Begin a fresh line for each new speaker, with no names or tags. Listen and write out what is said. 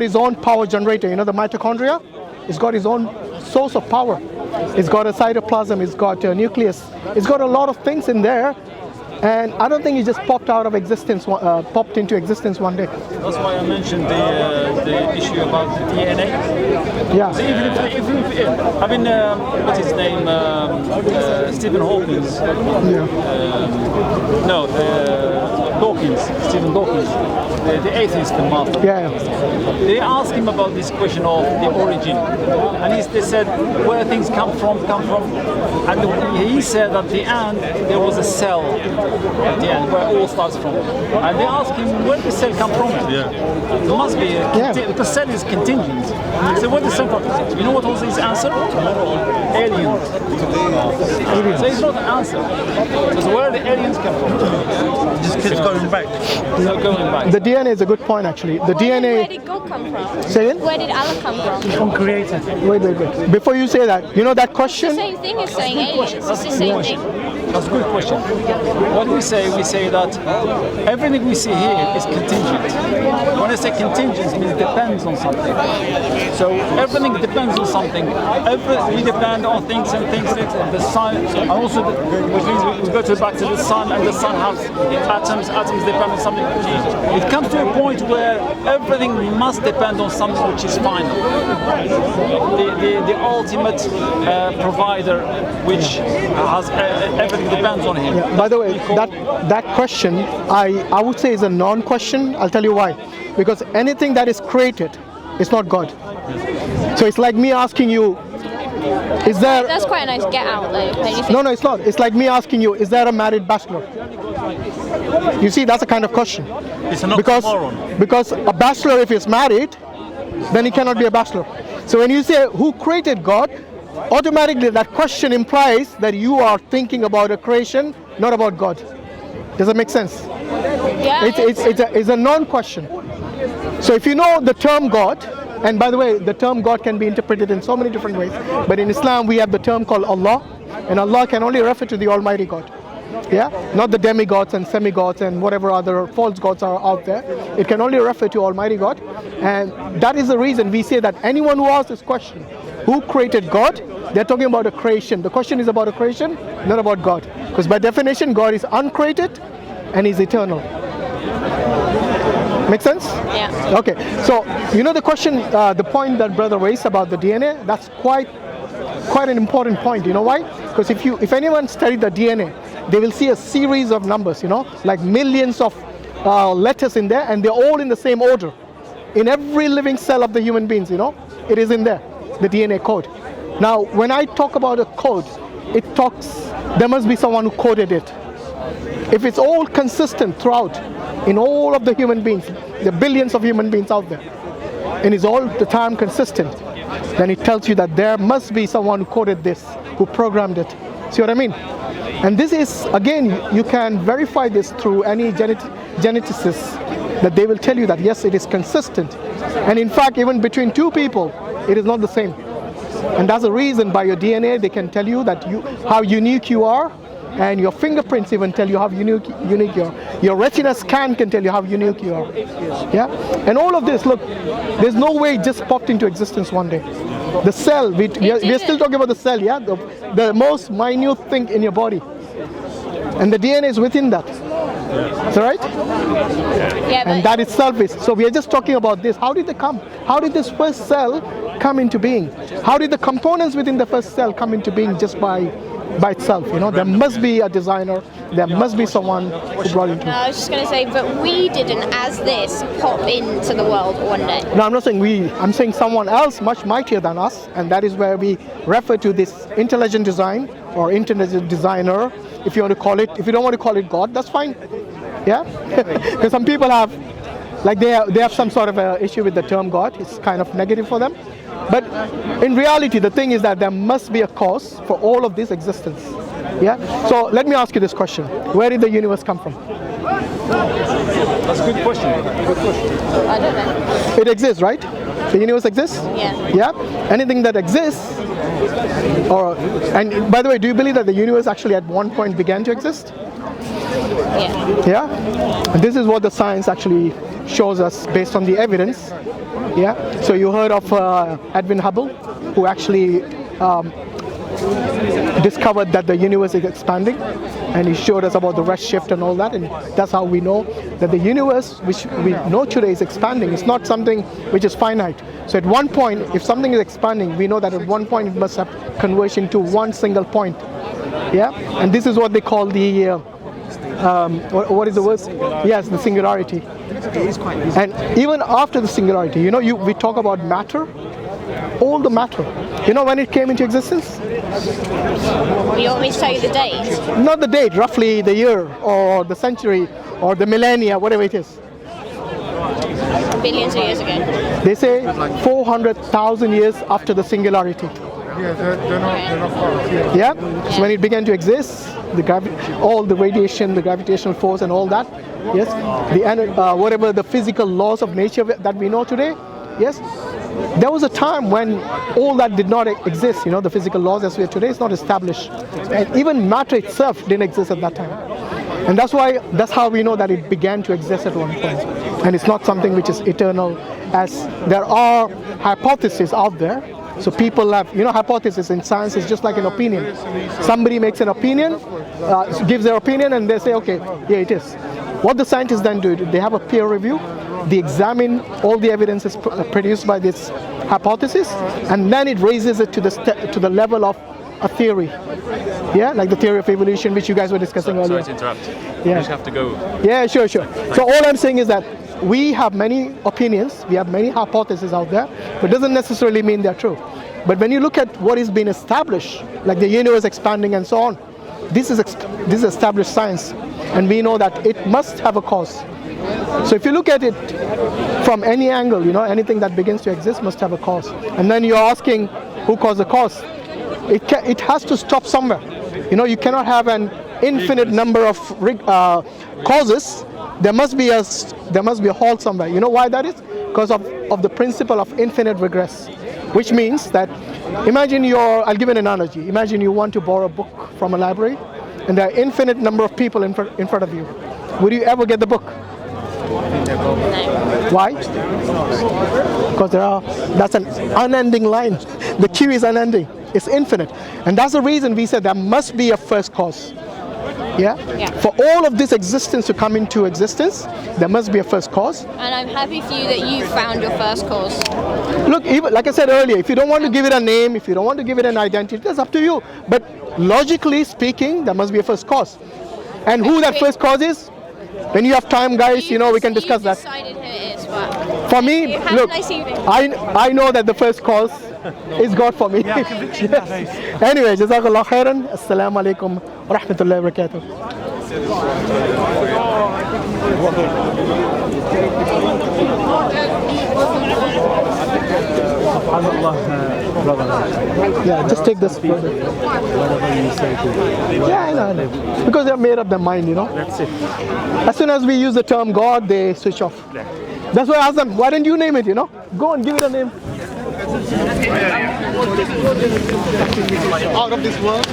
his own power generator, the mitochondria. It's got his own source of power. It's got a cytoplasm, it's got a nucleus, it's got a lot of things in there. And I don't think it just popped into existence one day.
That's why I mentioned the issue about the DNA.
Yeah.
So what's his name? Stephen Hawking. Stephen Dawkins, the atheist master.
Yeah.
They asked him about this question of the origin, and they said where things come from, and he said at the end there was a cell at the end where it all starts from, and they asked him where the cell come from.
Yeah.
It must be the cell is contingent. He said, where the cell come from? You know what was his answer? Aliens. So it's not an answer. So where the aliens come from?
Just keeps going back.
The DNA is a good point, actually. The DNA.
Where did God come from?
Say it?
Where did Allah come from?
Uncreated.
Wait. Before you say that, that question.
The same thing as saying aliens. It's the same thing.
That's a good question. What we say that everything we see here is contingent. When I say contingent, it means it depends on something. So everything depends on something. We depend on things and the sun, and also which means we go back to the sun, and the sun has atoms depend on something. It comes to a point where everything must depend on something which is final. The ultimate provider, which has everything depends on him.
Yeah, by the way, that question, I would say is a non-question. I'll tell you why. Because anything that is created is not God. So it's like me asking you, is there...
That's quite a nice get out though.
No, it's not. It's like me asking you, is there a married bachelor? You see, that's a kind of question.
It's an oxymoron.
Because a bachelor, if he's married, then he cannot be a bachelor. So when you say, who created God? Automatically that question implies that you are thinking about a creation, not about God. Does that make sense?
Yeah.
It's a non-question. So if you know the term God, and by the way, the term God can be interpreted in so many different ways, but in Islam we have the term called Allah, and Allah can only refer to the Almighty God. Yeah, not the demigods and semi-gods and whatever other false gods are out there. It can only refer to Almighty God, and that is the reason we say that anyone who asks this question, who created God, they're talking about a creation. The question is about a creation, not about God. Because by definition, God is uncreated and He's eternal. Make sense?
Yeah.
Okay. So, the question, the point that brother raised about the DNA, that's quite an important point. You know why? Because if anyone studied the DNA, they will see a series of numbers, like millions of letters in there, and they're all in the same order. In every living cell of the human beings, it is in there, the DNA code. Now, when I talk about a code, there must be someone who coded it. If it's all consistent throughout, in all of the human beings, the billions of human beings out there, and is all the time consistent, then it tells you that there must be someone who coded this, who programmed it. See what I mean? And this is, again, you can verify this through any geneticists, that they will tell you that yes, it is consistent. And in fact, even between two people, it is not the same. And that's the reason by your DNA, they can tell you that how unique you are, and your fingerprints even tell you how unique you are. Your retina scan can tell you how unique you are. Yeah? And all of this, look, there's no way it just popped into existence one day. The cell, we are still talking about the cell, yeah? The most minute thing in your body. And the DNA is within that. Is that right?
Yeah,
and that itself is. So we are just talking about this. How did they come? How did this first cell come into being? How did the components within the first cell come into being just by itself? There must be a designer. There must be someone who brought it into.
No, I was just going to say, but we didn't, as this, pop into the world one day.
No, I'm not saying we. I'm saying someone else much mightier than us, and that is where we refer to this intelligent design or intelligent designer. If you want to call it, if you don't want to call it God, that's fine. Yeah, because some people have, like they have some sort of a issue with the term God. It's kind of negative for them. But in reality, the thing is that there must be a cause for all of this existence. Yeah. So let me ask you this question: where did the universe come from?
That's a good question. Good question.
I don't know.
It exists, right? The universe exists?
Yeah.
Yeah? Anything that exists, and by the way, do you believe that the universe actually at one point began to exist?
Yeah.
Yeah? And this is what the science actually shows us based on the evidence. Yeah. So you heard of Edwin Hubble, who actually discovered that the universe is expanding, and he showed us about the redshift and all that, and that's how we know that the universe which we know today is expanding. It's not something which is finite. So at one point, if something is expanding, we know that at one point it must have converged into one single point. Yeah, and this is what they call the what is the word? Yes, the singularity. And even after the singularity, you know, we talk about matter. All the matter, you know, when it came into existence?
You want me to tell you the date?
Not the date, roughly the year or the century or the millennia, whatever it is.
Billions of years ago.
They say 400,000 years after the singularity.
Yeah, they're not far.
Yeah, so when it began to exist, all the radiation, the gravitational force and all that, yes, whatever the physical laws of nature that we know today, yes, there was a time when all that did not exist, you know, the physical laws as we are today is not established. And even matter itself didn't exist at that time. And that's how we know that it began to exist at one point. And it's not something which is eternal, as there are hypotheses out there. So people have, you know, hypothesis in science is just like an opinion. Somebody makes an opinion, gives their opinion, and they say, okay, yeah, it is. What the scientists then do, they have a peer review. They examine all the evidence is produced by this hypothesis, and then it raises it to the level of a theory. Yeah, like the theory of evolution, which you guys were discussing earlier.
Sorry to interrupt.
Yeah.
You just have to go.
Yeah, sure. So all I'm saying is that we have many opinions, we have many hypotheses out there, but doesn't necessarily mean they're true. But when you look at what is being established, like the universe expanding and so on, this is established science, and we know that it must have a cause. So if you look at it from any angle, you know, anything that begins to exist must have a cause. And then you're asking who caused the cause. It has to stop somewhere. You know, you cannot have an infinite number of causes. There must be a halt somewhere. You know why that is? Because of the principle of infinite regress, which means that imagine I'll give an analogy. Imagine you want to borrow a book from a library, and there are infinite number of people in front of you. Would you ever get the book?
No.
Why? Because that's an unending line. The queue is unending. It's infinite. And that's the reason we said there must be a first cause. Yeah? For all of this existence to come into existence, there must be a first cause.
And I'm happy for you that you found your first cause.
Look, even, like I said earlier, if you don't want to give it a name, if you don't want to give it an identity, that's up to you. But logically speaking, there must be a first cause. And who that first cause is? When you have time, guys, you know, we can discuss that.
Decided who it is, but
For me, look, I know that the first cause is God for me.
Yeah, conviction nowadays.
Anyway, Jazakallah khairan. Assalamu alaikum wa rahmatullahi wa barakatuh. Yeah, just take this. Yeah, I know. Because they're made up their mind, you know.
That's it.
As soon as we use the term God, they switch off. That's why I asked them, why don't you name it, you know? Go and give it a name.
Out of this world.